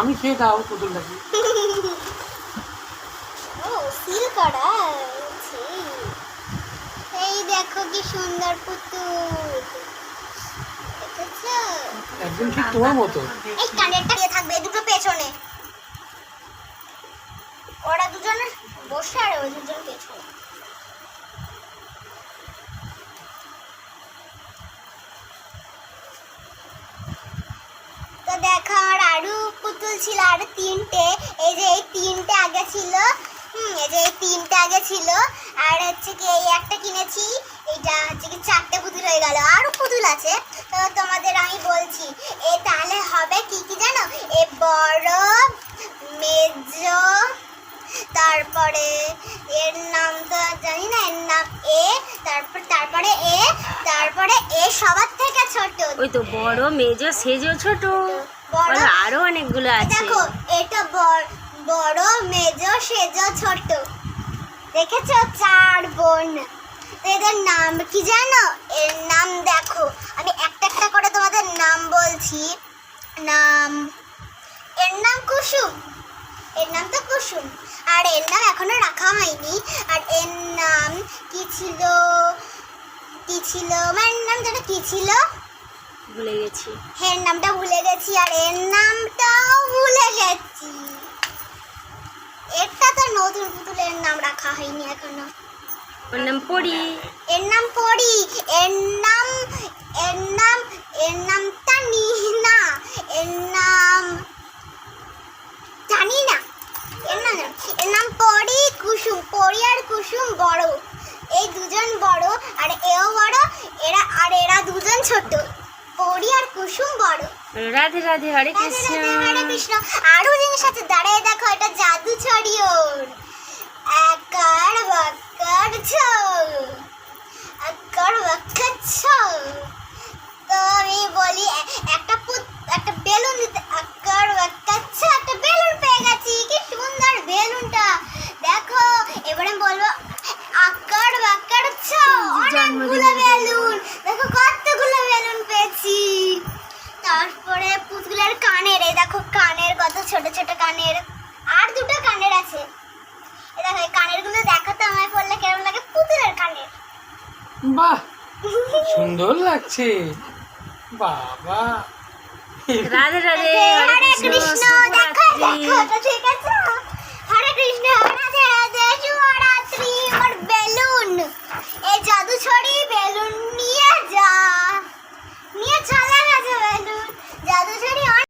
আমি খেয়ে দাও পুতুলটাকে। ও সিল করা আছে। এই দেখো কি সুন্দর পুতুল, দেখেছো? একদম ঠিক তোমার মতো। এই কানেরটা দিয়ে থাকবে দুটো পেছনে, ওরা দুজন বসে আর ওই দুজন পেছনে। তো দেখো আর আরো পুতুল ছিল, আরো তিনটে। এই যে এই তিনটে আগে ছিল, এই যে এই তিনটে আগে ছিল। আর হচ্ছে কি এই একটা কিনেছি, এইটা হচ্ছে কি চারটে পুতুল হয়ে গেল। আরো পুতুল আছে, তো তোমাদের আমি বলছি। এ তাহলে হবে কি কি জানো? এ বড়, মেজো, তারপরে এর নাম তো জানি না, এর নাম এ, তারপরে এ, তারপরে এ সবার থেকে ছোট। ওই তো বড়, মেজো, সেজো, ছোট, বড় আরো অনেকগুলো আছে। দেখো এটা বড়, মেজো, সেজো, ছোট। দেখেছো? চার বোন। তো এদের নাম কি জানো? এর নাম দেখো, আমি একটা একটা করে তোমাদের নাম বলছি। নাম, এর নাম কুসুম, এর নাম তো কুসুম। আর এর নাম এখনো রাখা হয়নি। আর এর নাম কি ছিল, কি ছিল আমার নাম যেন কি ছিল, ভুলে গেছি। এর নামটা ভুলে গেছি। আর এর নামটাও ভুলে গেছি। এটা তো নতুন পুতুলের নাম রাখা হয়নি এখনো। ওর নাম পড়ি। এর নাম পড়ি। এর নাম, এর নাম, এর নাম টানি না, এর নাম জানি না। এর নাম পড়ি, কুসুম। পড়ি আর কুসুম বড়, এই দুজন বড়। আর এও বড়, এরা দুজন ছোট। পড়ি আর কুসুম বড়। রাধে রাধে, হরে কৃষ্ণ। হরে কৃষ্ণ। আরো জিনিস আছে, দাঁড়ায় দেখো, এটা জাদু ছড়ি ওর। আকার বাকার ছো, আকার বাকার ছো। তো আমি বলি একটা বেলুন দিতে, আকার বাকার ছো। একটা বেলুন পেয়ে গেছি, কি সুন্দর বেলুনটা দেখো। এবারে বলবো আকার বাকার ছো। অনেকগুলো বেলুন, দেখো কতগুলো বেলুন পেয়েছি। তারপরে পুতুলের কানের, এই দেখো কানের কত ছোট ছোট কানের। আর দুটো কানের আছে, এই দেখো এই কানের গুলো দেখো তো আমায় পড়লে কেমন লাগে, পুতুলের কানের। বাহ, সুন্দর লাগছে বাবা। রাধে রাধে, হরে কৃষ্ণ। দেখো দেখো তো ঠিক আছে। হরে কৃষ্ণ, রাধে রাধে, শুভরাত্রি। আমার বেলুন, এই জাদু ছড়ি বেলুন নিয়ে যা, নিয়ে চলে গেছে বেলুন। জাদু ছড়ি